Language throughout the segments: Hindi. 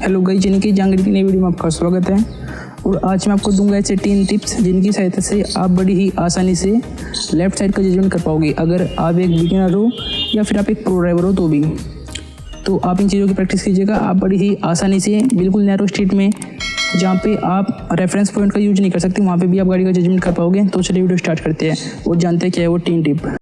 हेलो गाइस, यानी कि जानकारी की नई वीडियो में आपका स्वागत है। और आज मैं आपको दूंगा ऐसे 3 टिप्स जिनकी सहायता से आप बड़ी ही आसानी से लेफ्ट साइड का जजमेंट कर पाओगे। अगर आप एक बिगिनर हो या फिर आप एक प्रो ड्राइवर हो तो भी, तो आप इन चीज़ों की प्रैक्टिस कीजिएगा। आप बड़ी ही आसानी से बिल्कुल नैरो स्ट्रीट में, जहाँ पे आप रेफरेंस पॉइंट का यूज नहीं कर सकते, वहाँ पे भी आप गाड़ी का जजमेंट कर पाओगे। तो चलिए वीडियो स्टार्ट करते हैं और जानते हैं क्या है वो 3 टिप।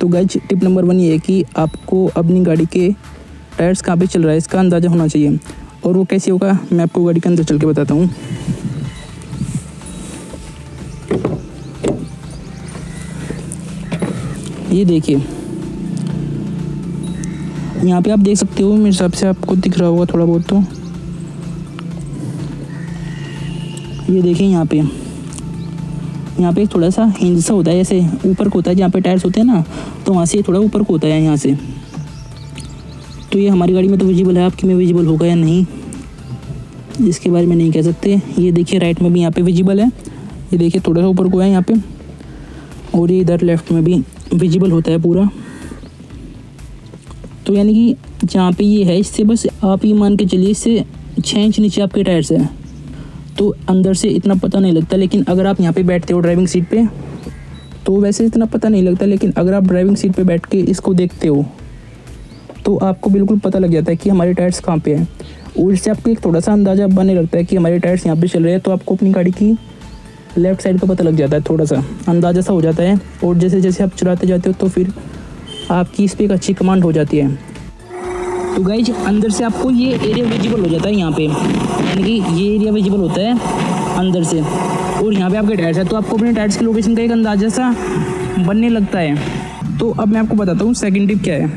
तो गाइज टिप नंबर 1 ये है कि आपको अपनी गाड़ी के टायर्स कहाँ पे चल रहा है इसका अंदाज़ा होना चाहिए। और वो कैसे होगा मैं आपको गाड़ी के अंदर चल के बताता हूँ। ये देखिए, यहाँ पे आप देख सकते हो, मेरे हिसाब से आपको दिख रहा होगा थोड़ा बहुत। तो ये देखिए, यहाँ पे थोड़ा सा हिंज सा होता है, ऐसे ऊपर को होता है जहाँ पे टायर्स होते हैं ना, तो वहाँ से थोड़ा ऊपर को होता है यहाँ से। तो ये हमारी गाड़ी में तो विजिबल है, आपकी में विजिबल होगा या नहीं इसके बारे में नहीं कह सकते। ये देखिए राइट में भी यहाँ पे विजिबल है, ये देखिए थोड़ा सा ऊपर को है यहाँ पे, और ये इधर लेफ्ट में भी विजिबल होता है पूरा। तो यानी कि जहाँ पे ये है, इससे बस आप ये मान के चलिए इससे 6 इंच नीचे आपके टायर्स है, तो अंदर से इतना पता नहीं लगता। लेकिन अगर आप यहाँ पे बैठते हो ड्राइविंग सीट पे तो वैसे इतना पता नहीं लगता, लेकिन अगर आप ड्राइविंग सीट पे बैठ के इसको देखते हो तो आपको बिल्कुल पता लग जाता है कि हमारे टायर्स कहाँ पे हैं। और इससे आपको एक थोड़ा सा अंदाज़ा बनने लगता है कि हमारे टायर्स यहाँ पे चल रहे हैं। तो आपको अपनी गाड़ी की लेफ़्ट साइड का पता लग जाता है, थोड़ा सा अंदाज़ा सा हो जाता है। और जैसे जैसे आप चलाते जाते हो तो फिर आपकी इस पर एक अच्छी कमांड हो जाती है। तो गाइज अंदर से आपको ये एरिया विजिबल हो जाता है यहाँ पे, यानी कि ये एरिया विजिबल होता है अंदर से। और यहाँ पे आपके टायर्स है, तो आपको अपने टायर्स की लोकेशन का एक अंदाजा सा बनने लगता है। तो अब मैं आपको बताता हूँ सेकंड टिप क्या है।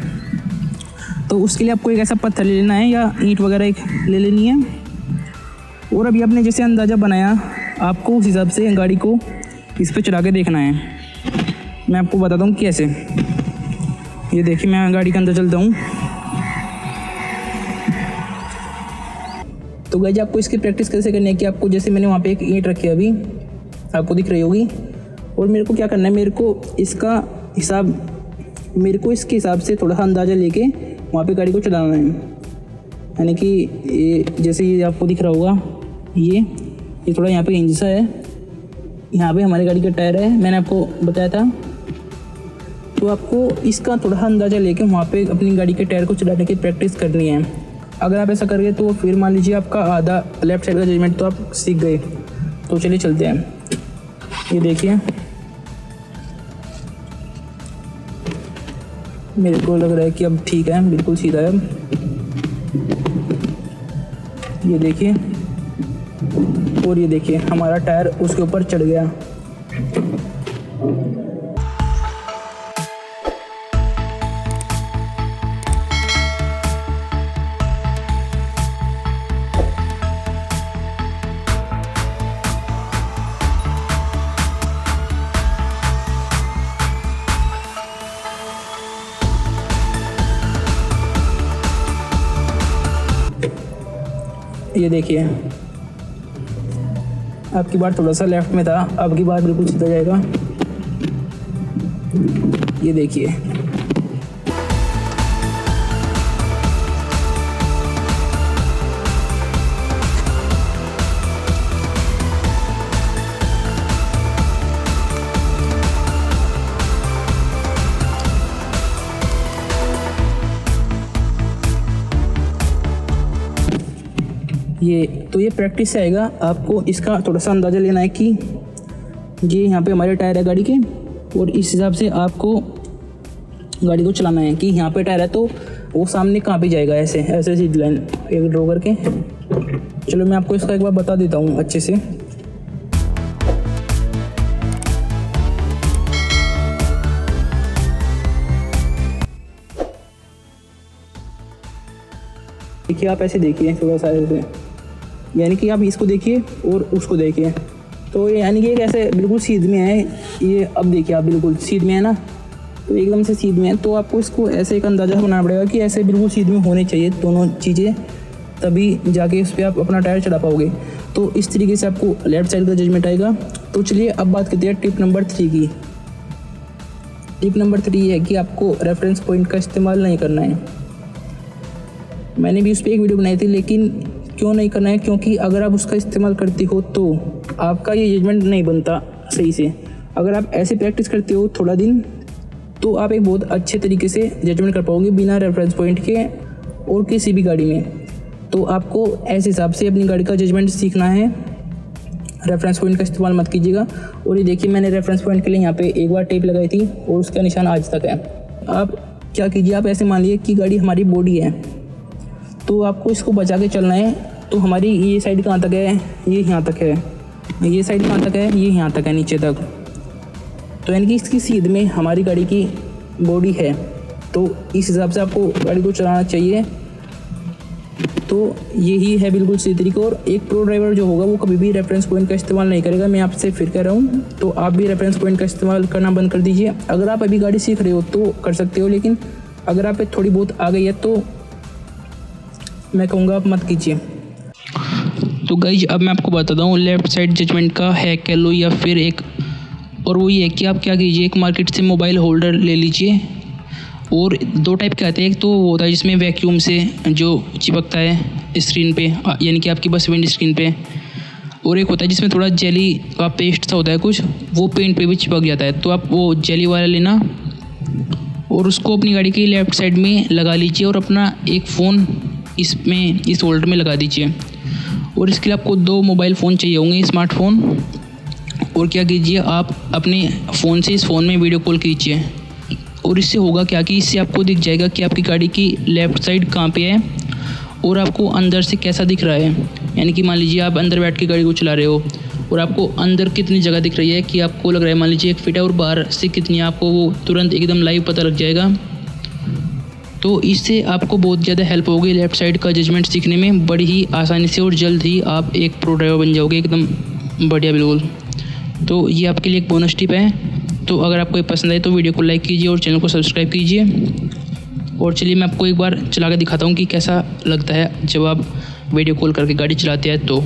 तो उसके लिए आपको एक ऐसा पत्थर ले लेना है या ईंट वगैरह एक ले लेनी है। और अभी आपने जैसे अंदाज़ा बनाया, आपको उस हिसाब से गाड़ी को इस पर चला के देखना है। मैं आपको बताता हूँ कैसे। ये देखिए, मैं गाड़ी के अंदर चलता हूँ। तो गाइस आपको इसकी प्रैक्टिस कैसे करनी है कि आपको, जैसे मैंने वहाँ पे एक ईंट रखी है, अभी आपको दिख रही होगी, और मेरे को क्या करना है, मेरे को इसके हिसाब से थोड़ा सा अंदाज़ा लेके वहाँ पे गाड़ी को चलाना है। यानी कि ये जैसे ये आपको दिख रहा होगा, ये थोड़ा यहाँ पे इंच सा है, यहाँ पे हमारी गाड़ी का टायर है, मैंने आपको बताया था। तो आपको इसका थोड़ा सा अंदाज़ा लेके वहाँ पे अपनी गाड़ी के टायर को चलाने की प्रैक्टिस करनी है। अगर आप ऐसा करेंगे तो फिर मान लीजिए आपका आधा लेफ्ट साइड का जजमेंट तो आप सीख गए। तो चलिए चलते हैं। ये देखिए, मेरे को लग रहा है कि अब ठीक है, बिल्कुल सीधा है। ये देखिए, और ये देखिए हमारा टायर उसके ऊपर चढ़ गया। ये देखिए, आपकी बार थोड़ा सा लेफ्ट में था, अब की बार बिल्कुल सीधा जाएगा। ये देखिए, ये प्रैक्टिस से आएगा। आपको इसका थोड़ा सा अंदाज़ा लेना है कि ये यहाँ पे हमारे टायर है गाड़ी के, और इस हिसाब से आपको गाड़ी को चलाना है कि यहाँ पे टायर है तो वो सामने कहाँ पे जाएगा, ऐसे ऐसे सीधी लाइन एक ड्रॉ करके। चलो मैं आपको इसका एक बार बता देता हूँ अच्छे से। देखिए आप ऐसे देखिए थोड़ा सा ऐसे, यानी कि आप इसको देखिए और उसको देखिए, तो यानी कि एक ऐसे बिल्कुल सीध में है ये। अब देखिए आप बिल्कुल सीध में है ना, तो एकदम से सीध में है, तो आपको इसको ऐसे एक अंदाज़ा बनाना पड़ेगा कि ऐसे बिल्कुल सीध में होने चाहिए दोनों चीज़ें, तभी जाके इस पर आप अपना टायर चढ़ा पाओगे। तो इस तरीके से आपको लेफ्ट साइड का जजमेंट आएगा। तो चलिए अब बात करते हैं टिप नंबर 3 की। टिप नंबर 3 है कि आपको रेफरेंस पॉइंट का इस्तेमाल नहीं करना है। मैंने भी उस पर एक वीडियो बनाई थी, लेकिन क्यों नहीं करना है, क्योंकि अगर आप उसका इस्तेमाल करते हो तो आपका ये जजमेंट नहीं बनता सही से। अगर आप ऐसे प्रैक्टिस करते हो थोड़ा दिन, तो आप एक बहुत अच्छे तरीके से जजमेंट कर पाओगे बिना रेफरेंस पॉइंट के और किसी भी गाड़ी में। तो आपको ऐसे हिसाब से अपनी गाड़ी का जजमेंट सीखना है, रेफरेंस पॉइंट का इस्तेमाल मत कीजिएगा। और ये देखिए मैंने रेफरेंस पॉइंट के लिए यहाँ पे एक बार टेप लगाई थी और उसका निशान आज तक है। आप क्या कीजिए, आप ऐसे मान लीजिए कि गाड़ी हमारी बॉडी है, तो आपको इसको बचा के चलना है। तो हमारी ये साइड कहाँ तक है, ये यहाँ तक है, ये साइड कहाँ तक है, ये यहाँ तक है नीचे तक। तो यानी कि इसकी सीध में हमारी गाड़ी की बॉडी है, तो इस हिसाब से आपको गाड़ी को चलाना चाहिए। तो यही है बिल्कुल सही तरीका। और एक प्रो ड्राइवर जो होगा वो कभी भी रेफरेंस पॉइंट का इस्तेमाल नहीं करेगा। मैं आपसे फिर कह रहा हूँ, तो आप भी रेफरेंस पॉइंट का इस्तेमाल करना बंद कर दीजिए। अगर आप अभी गाड़ी सीख रहे हो तो कर सकते हो, लेकिन अगर आप थोड़ी बहुत आ गई है तो मैं कहूँगा आप मत कीजिए। तो गाइज अब मैं आपको बताता हूँ लेफ़्ट साइड जजमेंट का है कह लो या फिर एक, और वो ये है कि आप क्या कीजिए, एक मार्केट से मोबाइल होल्डर ले लीजिए। और 2 टाइप के आते हैं, एक तो वो होता है जिसमें वैक्यूम से जो चिपकता है स्क्रीन पे, यानी कि आपकी बस विंड स्क्रीन पे, और एक होता है जिसमें थोड़ा जेली का पेस्ट सा होता है कुछ, वो पेंट पे भी चिपक जाता है। तो आप वो जेली वाला लेना और उसको अपनी गाड़ी की लेफ़्ट साइड में लगा लीजिए और अपना एक फ़ोन इसमें इस होल्डर में लगा दीजिए। और इसके लिए आपको 2 मोबाइल फ़ोन चाहिए होंगे, स्मार्टफोन। और क्या कीजिए, आप अपने फ़ोन से इस फ़ोन में वीडियो कॉल कीजिए। और इससे होगा क्या कि इससे आपको दिख जाएगा कि आपकी गाड़ी की लेफ़्ट साइड कहाँ पे है और आपको अंदर से कैसा दिख रहा है। यानी कि मान लीजिए आप अंदर बैठ के गाड़ी को चला रहे हो और आपको अंदर कितनी जगह दिख रही है, कि आपको लग रहा है मान लीजिए 1 फीट है और बाहर से कितनी है, आपको वो तुरंत एकदम लाइव पता लग जाएगा। तो इससे आपको बहुत ज़्यादा हेल्प होगी लेफ़्ट साइड का जजमेंट सीखने में, बड़ी ही आसानी से, और जल्द ही आप एक प्रो ड्राइवर बन जाओगे एकदम बढ़िया बिल्कुल। तो ये आपके लिए एक बोनस टिप है। तो अगर आपको ये पसंद आए तो वीडियो को लाइक कीजिए और चैनल को सब्सक्राइब कीजिए। और चलिए मैं आपको एक बार चला के दिखाता हूँ कि कैसा लगता है जब आप वीडियो कॉल करके गाड़ी चलाते हैं। तो